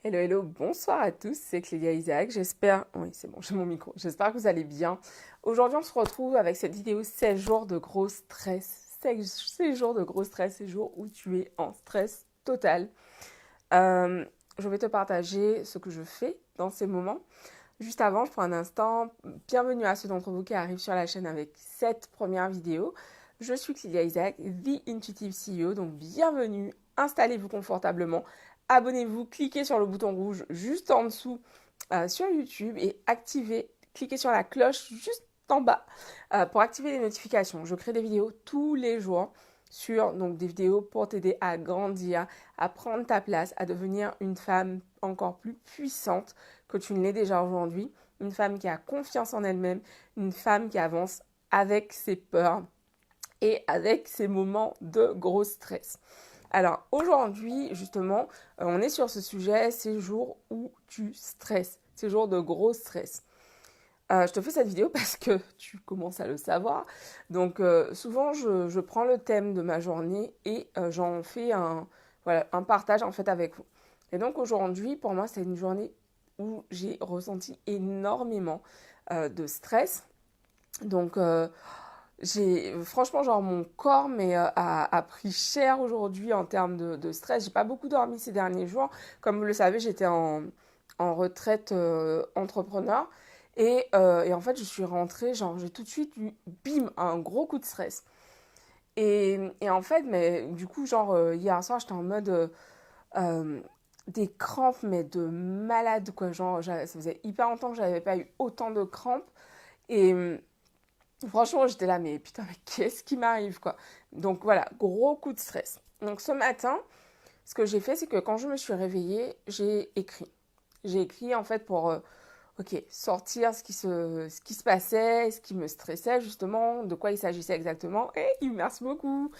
Hello, hello, bonsoir à tous, c'est Clélia Isaac, j'espère, oui c'est bon, j'ai mon micro, j'espère que vous allez bien. Aujourd'hui on se retrouve avec cette vidéo 16 jours de gros stress, 16 jours de gros stress, 16 jours où tu es en stress total. Euh, je vais te partager ce que je fais dans ces moments. Juste avant, je prends un instant, bienvenue à ceux d'entre vous qui arrivent sur la chaîne avec cette première vidéo. Je suis Clélia Isaac, The Intuitive CEO, donc bienvenue, installez-vous confortablement. Abonnez-vous, cliquez sur le bouton rouge juste en dessous sur YouTube et cliquez sur la cloche juste en bas pour activer les notifications. Je crée des vidéos tous les jours sur des vidéos pour t'aider à grandir, à prendre ta place, à devenir une femme encore plus puissante que tu ne l'es déjà aujourd'hui, une femme qui a confiance en elle-même, une femme qui avance avec ses peurs et avec ses moments de gros stress. Alors aujourd'hui, justement, on est sur ce sujet, ces jours où tu stresses, ces jours de gros stress. Je te fais cette vidéo parce que tu commences à le savoir. Donc souvent, je prends le thème de ma journée et j'en fais un partage en fait avec vous. Et donc aujourd'hui, pour moi, c'est une journée où j'ai ressenti énormément de stress. Donc franchement, genre mon corps a pris cher aujourd'hui en termes de stress. J'ai pas beaucoup dormi ces derniers jours. Comme vous le savez, j'étais en retraite entrepreneur. Et en fait, je suis rentrée, genre j'ai tout de suite eu, bim, un gros coup de stress. Et en fait, mais du coup, genre hier soir, j'étais en mode euh, des crampes, mais de malade, quoi. Genre, ça faisait hyper longtemps que j'avais pas eu autant de crampes. Et franchement, j'étais là, mais putain, mais qu'est-ce qui m'arrive, quoi? Donc voilà, gros coup de stress. Donc ce matin, ce que j'ai fait, c'est que quand je me suis réveillée, j'ai écrit. J'ai écrit en fait pour sortir ce qui se passait, ce qui me stressait justement, de quoi il s'agissait exactement. Et merci beaucoup.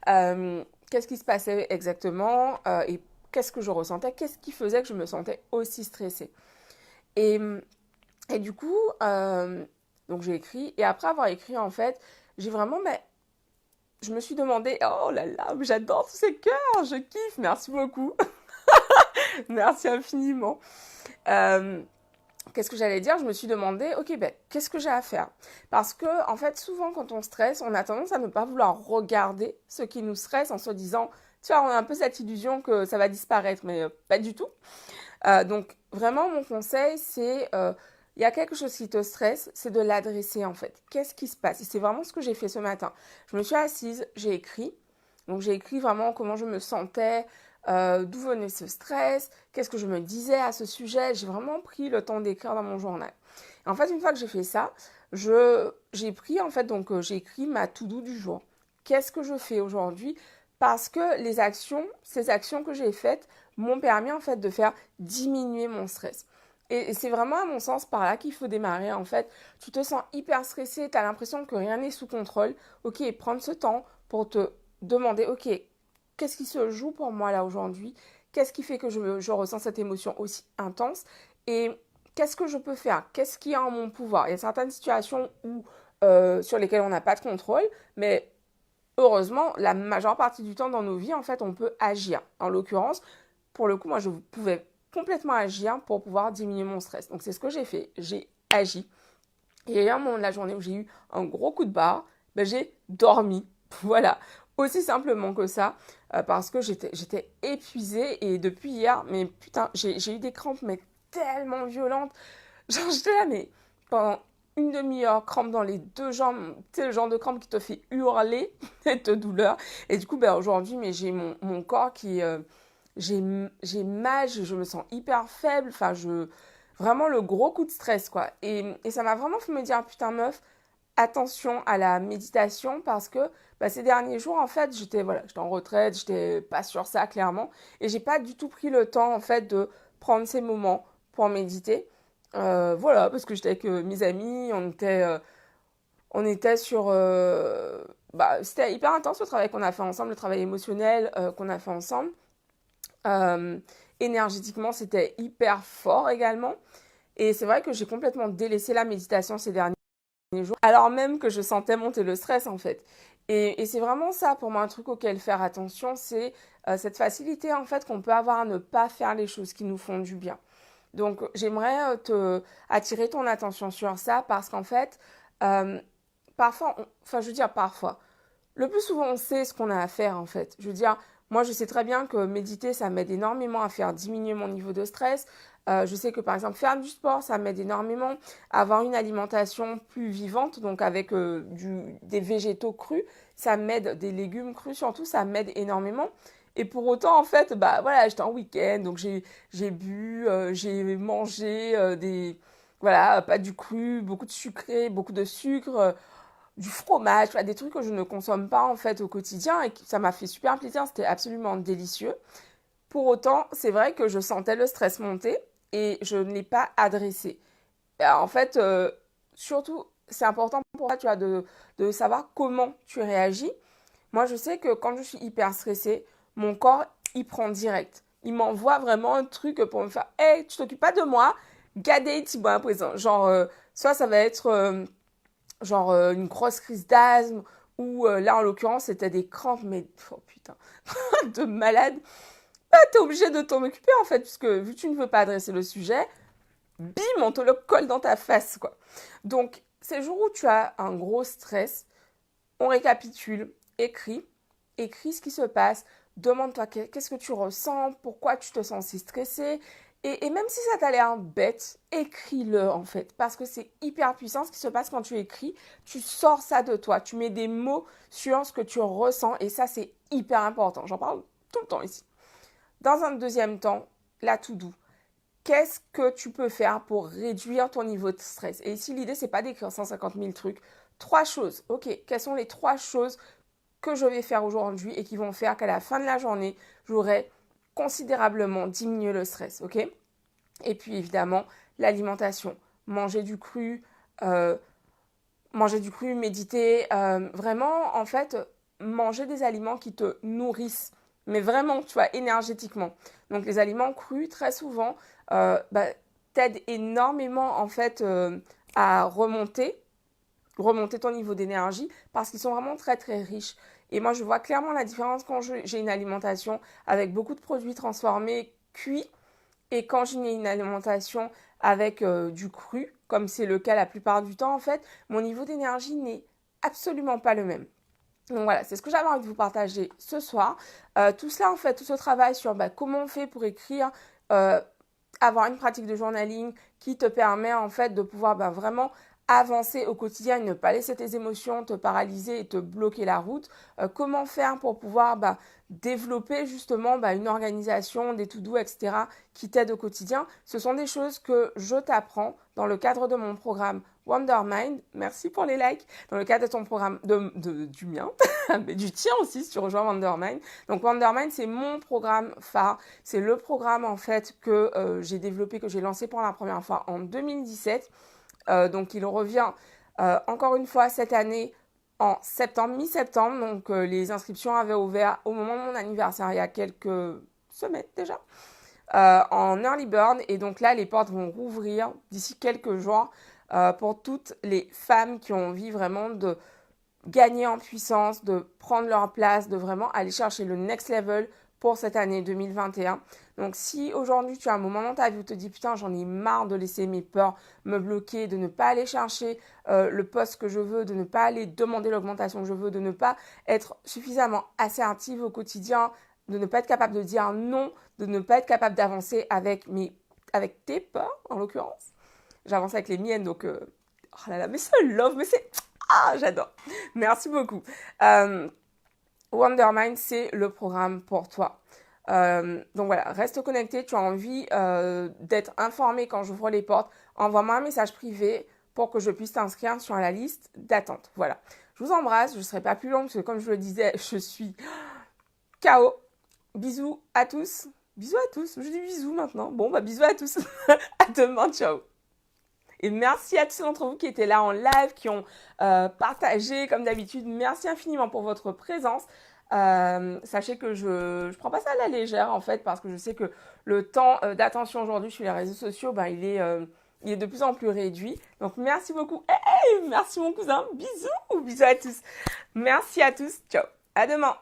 Qu'est-ce qui se passait exactement et qu'est-ce que je ressentais, qu'est-ce qui faisait que je me sentais aussi stressée. Et, et du coup, donc j'ai écrit. Et après avoir écrit, en fait, j'ai vraiment, je me suis demandé, oh là là, j'adore tous ces cœurs, je kiffe, merci beaucoup. Merci infiniment. Euh, Qu'est-ce que j'allais dire? Je me suis demandé, ok, qu'est-ce que j'ai à faire? Parce que, en fait, souvent, quand on stresse, on a tendance à ne pas vouloir regarder ce qui nous stresse en se disant, tu vois, on a un peu cette illusion que ça va disparaître, mais pas du tout. Donc, vraiment, mon conseil, c'est, il y a quelque chose qui te stresse, c'est de l'adresser, en fait. Qu'est-ce qui se passe? Et c'est vraiment ce que j'ai fait ce matin. Je me suis assise, j'ai écrit. Donc, j'ai écrit vraiment comment je me sentais, d'où venait ce stress, qu'est-ce que je me disais à ce sujet. J'ai vraiment pris le temps d'écrire dans mon journal. Et en fait, une fois que j'ai fait ça, j'ai pris, en fait, j'ai écrit ma to-do du jour. Qu'est-ce que je fais aujourd'hui? Parce que ces actions que j'ai faites m'ont permis, en fait, de faire diminuer mon stress. Et c'est vraiment, à mon sens, par là qu'il faut démarrer, en fait. Tu te sens hyper stressé, tu as l'impression que rien n'est sous contrôle. Ok, prendre ce temps pour te demander, ok, qu'est-ce qui se joue pour moi là aujourd'hui? Qu'est-ce qui fait que je ressens cette émotion aussi intense? Et qu'est-ce que je peux faire? Qu'est-ce qui est en mon pouvoir? Il y a certaines situations sur lesquelles on n'a pas de contrôle, mais heureusement, la majeure partie du temps dans nos vies, en fait, on peut agir. En l'occurrence, pour le coup, moi, je pouvais complètement agir pour pouvoir diminuer mon stress. Donc, c'est ce que j'ai fait. J'ai agi. Et il y a eu un moment de la journée où j'ai eu un gros coup de barre. J'ai dormi. Voilà. Aussi simplement que ça. Parce que j'étais épuisée. Et depuis hier, mais putain, j'ai eu des crampes, mais tellement violentes. Genre, j'étais là, mais pendant une demi-heure, crampes dans les deux jambes. Tu sais, le genre de crampe qui te fait hurler de douleur. Et du coup, aujourd'hui, mais j'ai mon corps qui... j'ai mal, je me sens hyper faible. Enfin, vraiment le gros coup de stress, quoi. Et ça m'a vraiment fait me dire, putain, meuf, attention à la méditation parce que ces derniers jours, en fait, j'étais en retraite, j'étais pas sur ça, clairement. Et j'ai pas du tout pris le temps, en fait, de prendre ces moments pour méditer. Voilà, parce que j'étais avec mes amis, on était sur... c'était hyper intense le travail qu'on a fait ensemble, le travail émotionnel qu'on a fait ensemble. Euh, Énergétiquement, c'était hyper fort également. Et c'est vrai que j'ai complètement délaissé la méditation ces derniers jours, alors même que je sentais monter le stress en fait. Et c'est vraiment ça pour moi un truc auquel faire attention, c'est cette facilité en fait qu'on peut avoir à ne pas faire les choses qui nous font du bien. Donc j'aimerais attirer ton attention sur ça parce qu'en fait, parfois, parfois, le plus souvent on sait ce qu'on a à faire en fait. Je veux dire, moi je sais très bien que méditer ça m'aide énormément à faire diminuer mon niveau de stress. Je sais que par exemple faire du sport ça m'aide énormément, avoir une alimentation plus vivante, donc avec des végétaux crus, ça m'aide, des légumes crus surtout, ça m'aide énormément. Et pour autant, en fait, bah voilà, j'étais en week-end, donc j'ai bu, j'ai mangé voilà, pas du cru, beaucoup de sucré, beaucoup de sucre, du fromage, voilà, des trucs que je ne consomme pas en fait au quotidien et ça m'a fait super plaisir, c'était absolument délicieux. Pour autant, c'est vrai que je sentais le stress monter et je ne l'ai pas adressé. En fait, surtout, c'est important pour toi, tu vois, de savoir comment tu réagis. Moi, je sais que quand je suis hyper stressée, mon corps, il prend direct. Il m'envoie vraiment un truc pour me faire hey, tu t'occupes pas de moi, gadé, Thibaut, à présent. Genre, soit ça va être une grosse crise d'asthme, ou là, en l'occurrence, c'était des crampes, mais oh putain, de malade. Bah, t'es obligé de t'en occuper en fait, puisque vu que tu ne veux pas adresser le sujet, bim, on te le colle dans ta face, quoi. Donc, ces jours où tu as un gros stress, on récapitule, écris ce qui se passe, demande-toi qu'est-ce que tu ressens, pourquoi tu te sens si stressé, et même si ça t'a l'air bête, écris-le en fait, parce que c'est hyper puissant ce qui se passe quand tu écris, tu sors ça de toi, tu mets des mots sur ce que tu ressens, et ça c'est hyper important, j'en parle tout le temps ici. Dans un deuxième temps, la to-do. Qu'est-ce que tu peux faire pour réduire ton niveau de stress? Et ici, l'idée, c'est pas d'écrire 150 000 trucs. 3 choses. Ok, quelles sont les 3 choses que je vais faire aujourd'hui et qui vont faire qu'à la fin de la journée, j'aurai considérablement diminué le stress. Ok? Et puis, évidemment, l'alimentation. Manger du cru, méditer. Vraiment, en fait, manger des aliments qui te nourrissent. Mais vraiment, tu vois, énergétiquement. Donc, les aliments crus, très souvent, t'aident énormément, en fait, à remonter ton niveau d'énergie parce qu'ils sont vraiment très, très riches. Et moi, je vois clairement la différence quand j'ai une alimentation avec beaucoup de produits transformés, cuits, et quand j'ai une alimentation avec du cru, comme c'est le cas la plupart du temps, en fait, mon niveau d'énergie n'est absolument pas le même. Donc voilà, c'est ce que j'avais envie de vous partager ce soir. Tout cela, en fait, tout ce travail sur comment on fait pour écrire, avoir une pratique de journaling qui te permet en fait de pouvoir vraiment avancer au quotidien et ne pas laisser tes émotions te paralyser et te bloquer la route. Comment faire pour pouvoir développer justement une organisation, des to-do, etc. qui t'aident au quotidien. Ce sont des choses que je t'apprends dans le cadre de mon programme Wondermind. Merci pour les likes. Dans le cadre de ton programme, du mien, mais du tien aussi si tu rejoins Wondermind. Donc Wondermind, c'est mon programme phare. C'est le programme en fait que j'ai développé, que j'ai lancé pour la première fois en 2017. Donc il revient encore une fois cette année en septembre, mi-septembre. Donc les inscriptions avaient ouvert au moment de mon anniversaire il y a quelques semaines déjà en early bird. Et donc là les portes vont rouvrir d'ici quelques jours pour toutes les femmes qui ont envie vraiment de gagner en puissance, de prendre leur place, de vraiment aller chercher le next level pour cette année 2021. Donc si aujourd'hui tu as un moment dans ta vie où tu te dis putain j'en ai marre de laisser mes peurs me bloquer, de ne pas aller chercher le poste que je veux, de ne pas aller demander l'augmentation que je veux, de ne pas être suffisamment assertive au quotidien, de ne pas être capable de dire non, de ne pas être capable d'avancer avec tes peurs en l'occurrence. J'avance avec les miennes donc oh là là mais c'est love, mais c'est j'adore. Merci beaucoup. Wondermind, c'est le programme pour toi. Donc voilà, reste connecté. Tu as envie d'être informé quand j'ouvre les portes. Envoie-moi un message privé pour que je puisse t'inscrire sur la liste d'attente. Voilà. Je vous embrasse. Je ne serai pas plus longue parce que comme je le disais, je suis KO. Bisous à tous. Bisous à tous. Je dis bisous maintenant. Bon, bisous à tous. À demain. Ciao. Et merci à tous d'entre vous qui étaient là en live, qui ont partagé comme d'habitude. Merci infiniment pour votre présence. Sachez que je prends pas ça à la légère en fait parce que je sais que le temps d'attention aujourd'hui sur les réseaux sociaux, il est de plus en plus réduit. Donc merci beaucoup. Hey, merci mon cousin. Bisous à tous. Merci à tous. Ciao. À demain.